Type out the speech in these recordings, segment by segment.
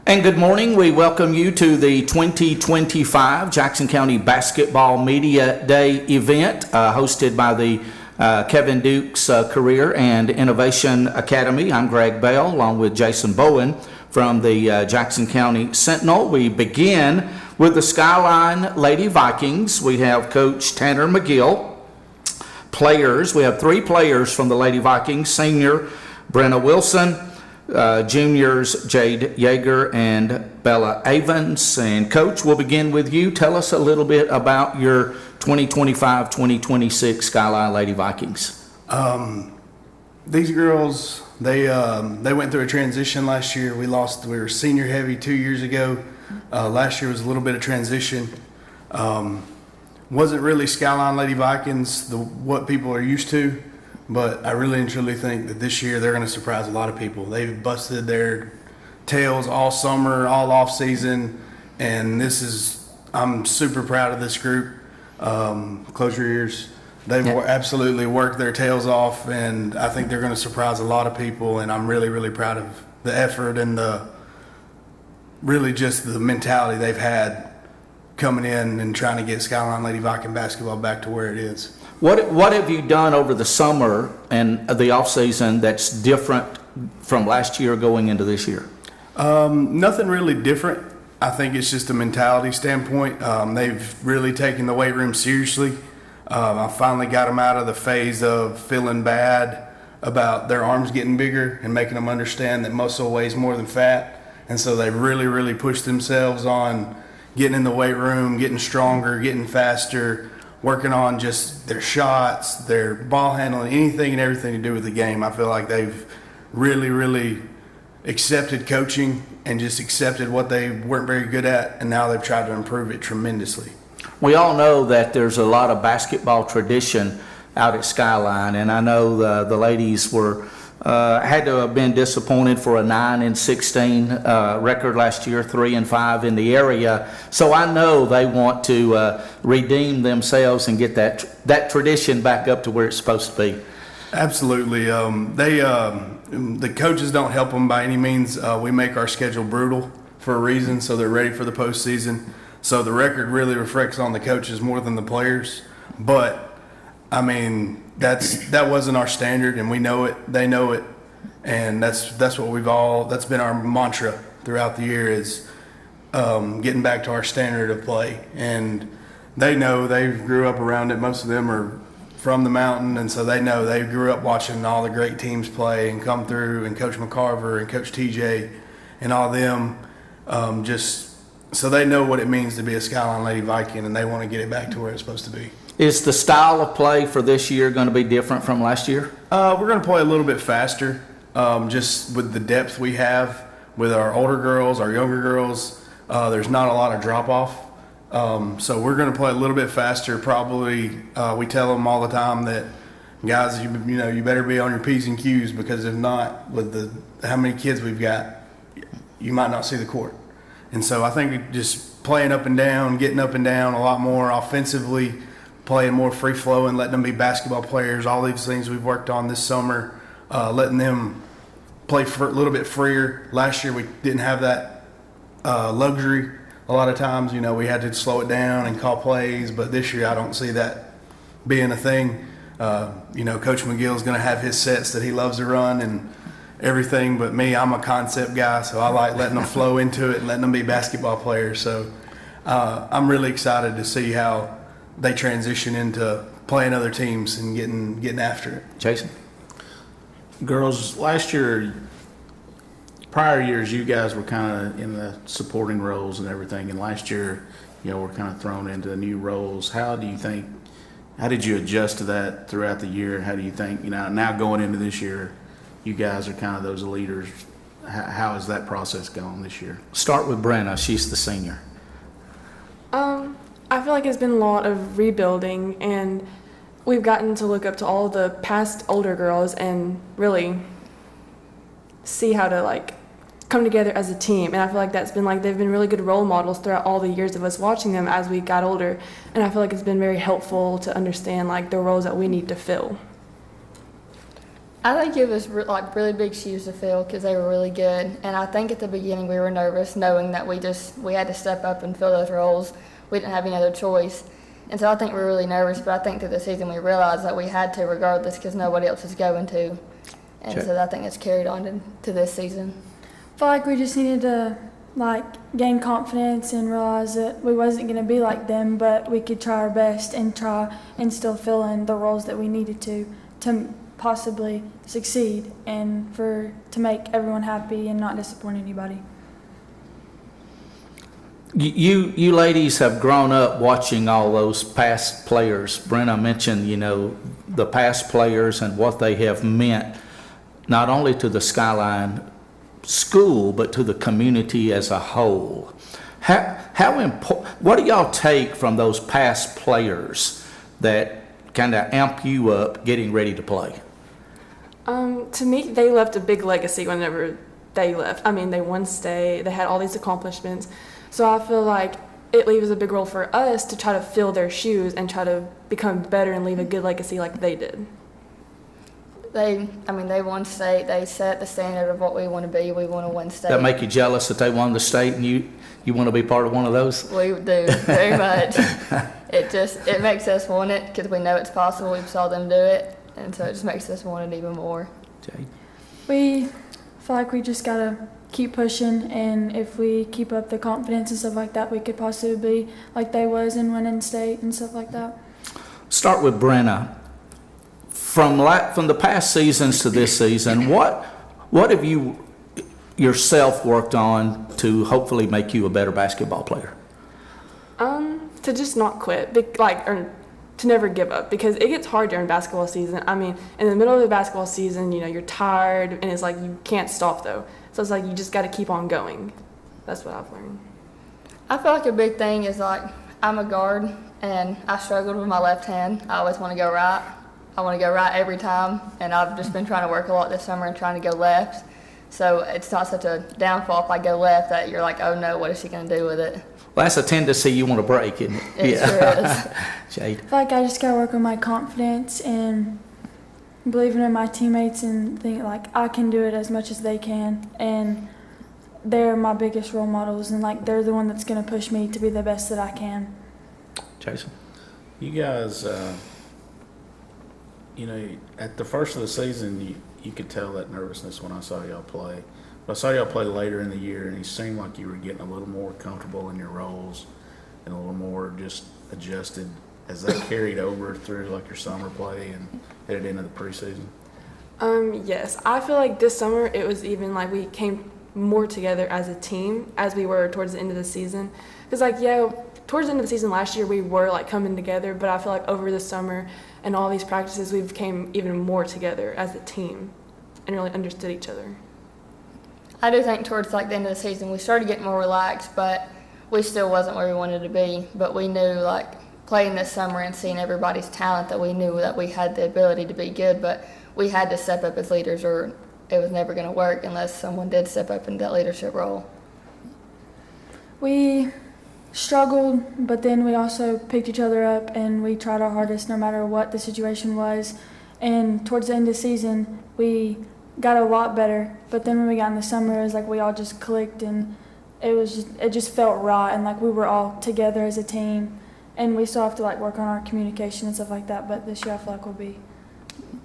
And good morning. We welcome you to the 2025 Jackson County Basketball Media Day event hosted by the Kevin Dukes Career and Innovation Academy. I'm Greg Bell along with Jason Bowen from the Jackson County Sentinel. We begin with the Skyline Lady Vikings. We have Coach Tanner McGill. Players, we have 3 players from the Lady Vikings: senior Brinna Wilson, juniors Jade, Yeager, and Bella Avans. And Coach, we'll begin with you. Tell us a little bit about your 2025-2026 Skyline Lady Vikings. These girls, they went through a transition last year. We were senior heavy 2 years ago. Last year was a little bit of transition. Wasn't really Skyline Lady Vikings, what people are used to. But I really and truly think that this year they're going to surprise a lot of people. They've busted their tails all summer, all off season, and I'm super proud of this group. Close your ears. They've absolutely worked their tails off, and I think they're going to surprise a lot of people. And I'm really, really proud of the effort and really just the mentality they've had coming in and trying to get Skyline Lady Viking basketball back to where it is. What have you done over the summer and the off season that's different from last year going into this year? Nothing really different. I think it's just a mentality standpoint. They've really taken the weight room seriously. I finally got them out of the phase of feeling bad about their arms getting bigger and making them understand that muscle weighs more than fat. And so they've really, really pushed themselves on getting in the weight room, getting stronger, getting faster, working on just their shots, their ball handling, anything and everything to do with the game. I feel like they've really, really accepted coaching and just accepted what they weren't very good at, and now they've tried to improve it tremendously. We all know that there's a lot of basketball tradition out at Skyline, and I know the ladies had to have been disappointed for a 9-16 record last year, 3-5 in the area. So I know they want to redeem themselves and get that tradition back up to where it's supposed to be. Absolutely. The coaches don't help them by any means. We make our schedule brutal for a reason, so they're ready for the postseason. So the record really reflects on the coaches more than the players. But I mean, that wasn't our standard, and we know it. They know it, and that's been our mantra throughout the year is getting back to our standard of play. And they know, they grew up around it. Most of them are from the mountain, and so they know, they grew up watching all the great teams play and come through, and Coach McCarver and Coach TJ and all them. So they know what it means to be a Skyline Lady Viking, and they want to get it back to where it's supposed to be. Is the style of play for this year going to be different from last year? We're going to play a little bit faster, just with the depth we have with our older girls, our younger girls. There's not a lot of drop-off. So we're going to play a little bit faster. Probably we tell them all the time that, guys, you better be on your P's and Q's, because if not, with how many kids we've got, you might not see the court. And so I think just playing up and down, getting up and down a lot more offensively, playing more free-flowing, letting them be basketball players, all these things we've worked on this summer, letting them play for a little bit freer. Last year we didn't have that luxury. A lot of times, we had to slow it down and call plays, but this year I don't see that being a thing. Coach McGill is going to have his sets that he loves to run and everything, but me, I'm a concept guy, so I like letting them flow into it and letting them be basketball players. So I'm really excited to see how they transition into playing other teams and getting after it. Jason? Girls, last year, prior years, you guys were kind of in the supporting roles and everything, and last year, we're kind of thrown into new roles. How did you adjust to that throughout the year? How do you think, now going into this year, you guys are kind of those leaders. How has that process gone this year? Start with Brinna. She's the senior. I feel like it's been a lot of rebuilding, and we've gotten to look up to all the past older girls and really see how to come together as a team. And I feel like that's been they've been really good role models throughout all the years of us watching them as we got older. And I feel like it's been very helpful to understand the roles that we need to fill. I think it was like really big shoes to fill because they were really good. And I think at the beginning we were nervous knowing that we had to step up and fill those roles. We didn't have any other choice. And so I think we were really nervous, but I think through the season we realized that we had to regardless because nobody else was going to. And Sure. so I think it's carried on to this season. I feel like we just needed to gain confidence and realize that we wasn't going to be like them, but we could try our best and try and still fill in the roles that we needed to possibly succeed and to make everyone happy and not disappoint anybody. You ladies have grown up watching all those past players. Brinna mentioned, the past players and what they have meant, not only to the Skyline school, but to the community as a whole. How important, what do y'all take from those past players that kind of amp you up getting ready to play? To me, they left a big legacy whenever they left. I mean, they won state, they had all these accomplishments. So I feel like it leaves a big role for us to try to fill their shoes and try to become better and leave a good legacy like they did. They won state. They set the standard of what we want to be. We want to win state. That make you jealous that they won the state and you want to be part of one of those? We do, very much. It makes us want it because we know it's possible. We saw them do it, and so it just makes us want it even more. Jade? We feel like we just got to keep pushing, and if we keep up the confidence and stuff like that, we could possibly be like they was and winning state and stuff like that. Start with Brinna. From the past seasons to this season, what have you yourself worked on to hopefully make you a better basketball player? To just not quit, or to never give up, because it gets hard during basketball season. I mean, in the middle of the basketball season, you're tired, and it's like you can't stop though. So it's like you just got to keep on going. That's what I've learned. I feel like a big thing is I'm a guard, and I struggled with my left hand. I always want to go right. I want to go right every time, and I've just been trying to work a lot this summer and trying to go left. So it's not such a downfall if I go left that you're like, oh no, what is she going to do with it? Well, that's a tendency you want to break, isn't it? It sure is. Jade? I feel like I just got to work on my confidence and believing in my teammates and think I can do it as much as they can, and they're my biggest role models, and they're the one that's going to push me to be the best that I can. Jason? You guys, at the first of the season, you could tell that nervousness when I saw y'all play. But I saw y'all play later in the year, and it seemed like you were getting a little more comfortable in your roles and a little more just adjusted. Has that carried over through your summer play and headed into the preseason? Yes, I feel like this summer it was even we came more together as a team as we were towards the end of the season. Because towards the end of the season last year we were coming together, but I feel like over the summer and all these practices we became even more together as a team and really understood each other. I do think towards the end of the season we started getting more relaxed, but we still wasn't where we wanted to be. But we knew playing this summer and seeing everybody's talent that we knew that we had the ability to be good, but we had to step up as leaders or it was never going to work unless someone did step up into that leadership role. We struggled, but then we also picked each other up and we tried our hardest no matter what the situation was. And towards the end of the season, we got a lot better. But then when we got in the summer, it was we all just clicked, and it just felt right, and we were all together as a team. And we still have to work on our communication and stuff like that. But this year I feel like we'll be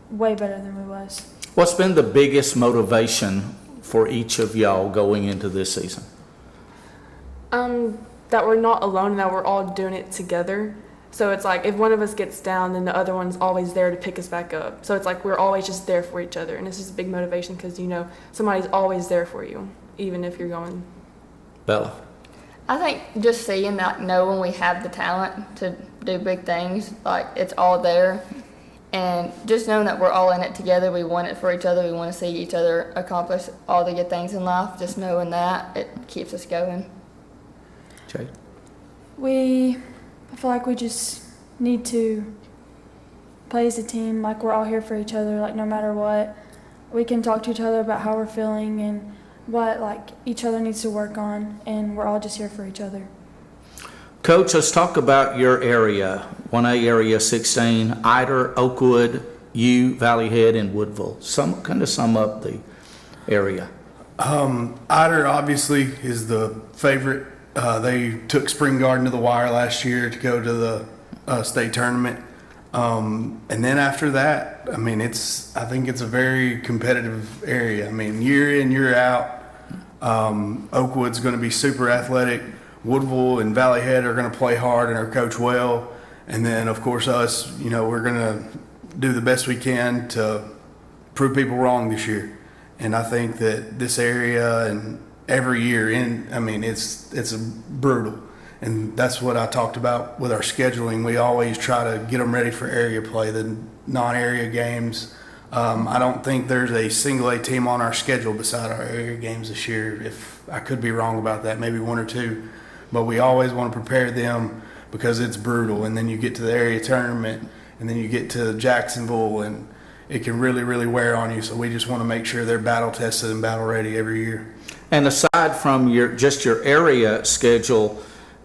way better than we was. What's been the biggest motivation for each of y'all going into this season? That we're not alone and that we're all doing it together. So it's if one of us gets down, then the other one's always there to pick us back up. So it's we're always just there for each other. And it's just a big motivation because somebody's always there for you, even if you're going. Bella? I think just seeing knowing we have the talent to do big things, it's all there. And just knowing that we're all in it together, we want it for each other, we want to see each other accomplish all the good things in life, just knowing that, it keeps us going. Jade? I feel like we just need to play as a team, we're all here for each other, no matter what. We can talk to each other about how we're feeling and what each other needs to work on, and we're all just here for each other. Coach, let's talk about your area, 1A area 16, Eider, Oakwood, you, Valley Head, and Woodville? Kind of sum up the area. Ider obviously is the favorite. They took Spring Garden to the wire last year to go to the state tournament. And then after that, I mean, I think it's a very competitive area. I mean, year in, year out, Oakwood's going to be super athletic. Woodville and Valley Head are going to play hard and are coached well. And then, of course, us, we're going to do the best we can to prove people wrong this year. And I think that this area and every year it's brutal. And that's what I talked about with our scheduling. We always try to get them ready for area play, the non-area games. I don't think there's a single A team on our schedule beside our area games this year. If I could be wrong about that, maybe one or two. But we always want to prepare them because it's brutal. And then you get to the area tournament, and then you get to Jacksonville, and it can really, really wear on you. So we just want to make sure they're battle tested and battle ready every year. And aside from your area schedule,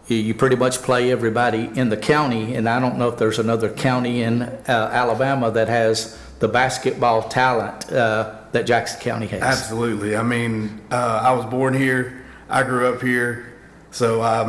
you pretty much play everybody in the county, and I don't know if there's another county in Alabama that has the basketball talent that Jackson County has. Absolutely. I mean, I was born here. I grew up here. So, I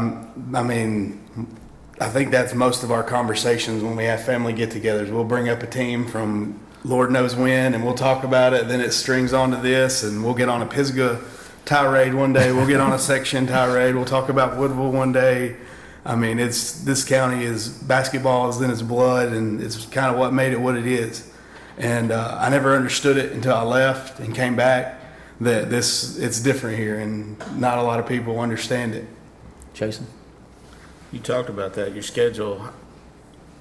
think that's most of our conversations when we have family get-togethers. We'll bring up a team from Lord knows when, and we'll talk about it. Then it strings onto this, and we'll get on a Pisgah tirade one day. We'll get on a section tirade. We'll talk about Woodville one day. I mean, this county is basketball is in its blood, and it's kind of what made it what it is. And I never understood it until I left and came back that it's different here, and not a lot of people understand it. Jason? You talked about that, your schedule.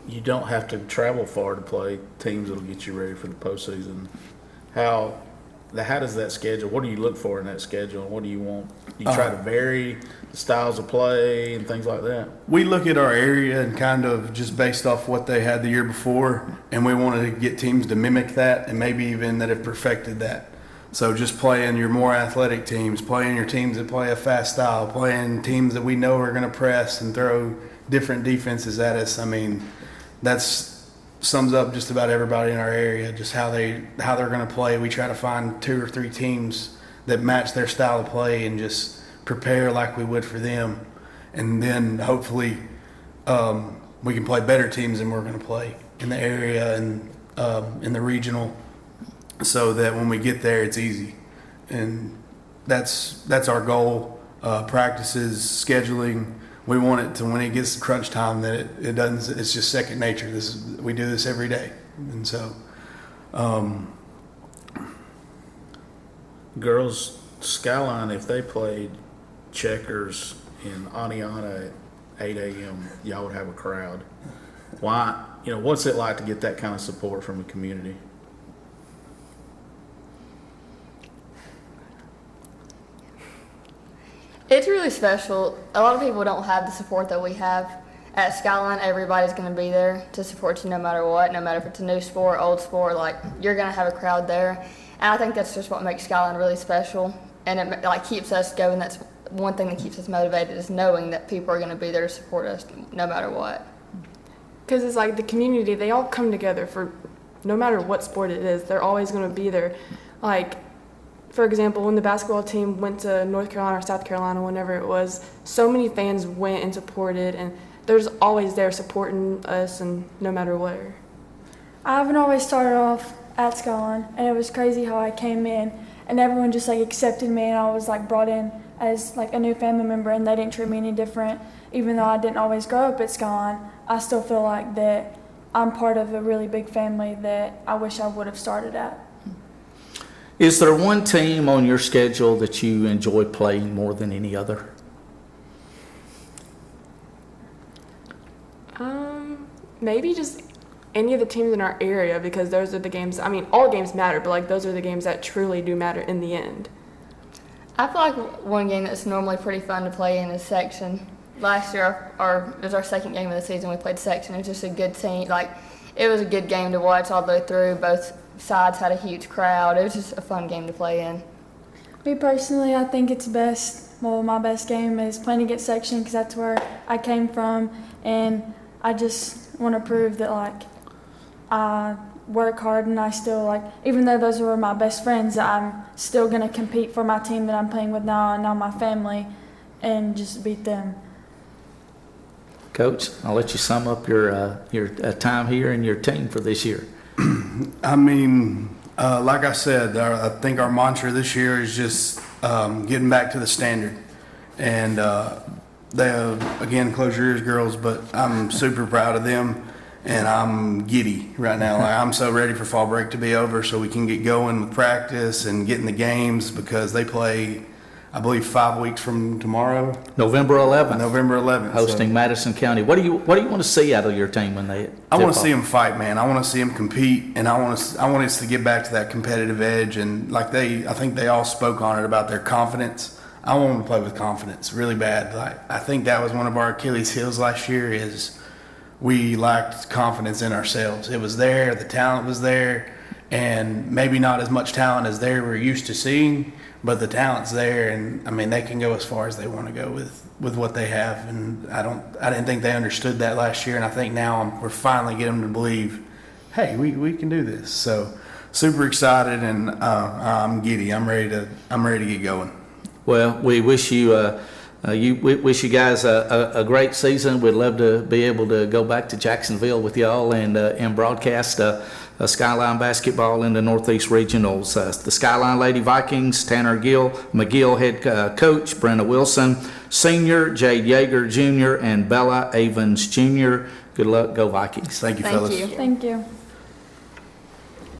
You don't have to travel far to play teams that'll get you ready for the postseason. How does that schedule, what do you look for in that schedule? What do you want? Do you try to vary the styles of play and things like that? We look at our area and kind of just based off what they had the year before, and we wanted to get teams to mimic that and maybe even that have perfected that. So just playing your more athletic teams, playing your teams that play a fast style, playing teams that we know are going to press and throw different defenses at us. I mean, that's sums up just about everybody in our area, just how they're going to play. We try to find 2 or 3 teams that match their style of play and just prepare like we would for them. And then hopefully we can play better teams than we're going to play in the area and in the regional, so that when we get there, it's easy. And that's our goal. Practices, scheduling. We want it to, when it gets to crunch time, that it doesn't. It's just second nature. We do this every day, and so. Girls, Skyline, if they played checkers in Aniana at 8 a.m., y'all would have a crowd. Why? What's it like to get that kind of support from the community? It's really special. A lot of people don't have the support that we have. At Skyline, everybody's going to be there to support you no matter what, no matter if it's a new sport, old sport, you're going to have a crowd there. And I think that's just what makes Skyline really special. And it keeps us going. That's one thing that keeps us motivated, is knowing that people are going to be there to support us no matter what. Because it's the community, they all come together for no matter what sport it is, they're always going to be there. For example, when the basketball team went to North Carolina or South Carolina, whenever it was, so many fans went and supported, and there's always there supporting us, and no matter where. I haven't always started off at Skyline, and it was crazy how I came in, and everyone just accepted me, and I was brought in as a new family member, and they didn't treat me any different. Even though I didn't always grow up at Skyline, I still feel like that I'm part of a really big family that I wish I would have started at. Is there one team on your schedule that you enjoy playing more than any other? Maybe just any of the teams in our area, because those are the games. I mean, all games matter, but those are the games that truly do matter in the end. I feel like one game that's normally pretty fun to play in is section. Last year, it was our second game of the season. We played section. It was just a good team. It was a good game to watch all the way through. Both sides had a huge crowd. It was just a fun game to play in. Me personally, I think it's best. Well, my best game is playing against section, because that's where I came from, and I just want to prove that I work hard, and I still like, even though those were my best friends, I'm still gonna compete for my team that I'm playing with now and now my family, and just beat them. Coach, I'll let you sum up your time here and your team for this year. I mean, like I said, I think our mantra this year is just getting back to the standard. And again, close your ears, girls, but I'm super proud of them, and I'm giddy right now. Like, I'm so ready for fall break to be over so we can get going with practice and get in the games, because they play, I believe, 5 weeks from tomorrow. November 11th. November 11th. Hosting Madison County. What do you want to see out of your team when they? I want to see them fight, man. I want to see them compete, and I want us to get back to that competitive edge. And like I think they all spoke on it about their confidence. I want them to play with confidence really bad. Like, I think that was one of our Achilles heels last year, is we lacked confidence in ourselves. It was there, the talent was there, and maybe not as much talent as we're used to seeing, but the talent's there, and I mean, they can go as far as they want to go with what they have. And I didn't think they understood that last year, and I think now we're finally getting them to believe, hey, we can do this. So super excited, and I'm giddy. I'm ready to get going. Well, we wish you wish you guys a great season. We'd love to be able to go back to Jacksonville with y'all and broadcast Skyline basketball in the Northeast Regionals. The Skyline Lady Vikings, Tanner McGill head coach, Brinna Wilson Sr., Jade Yeager Jr., and Bella Avans Jr. Good luck. Go Vikings. Thank you, Thank fellas. you. Thank you.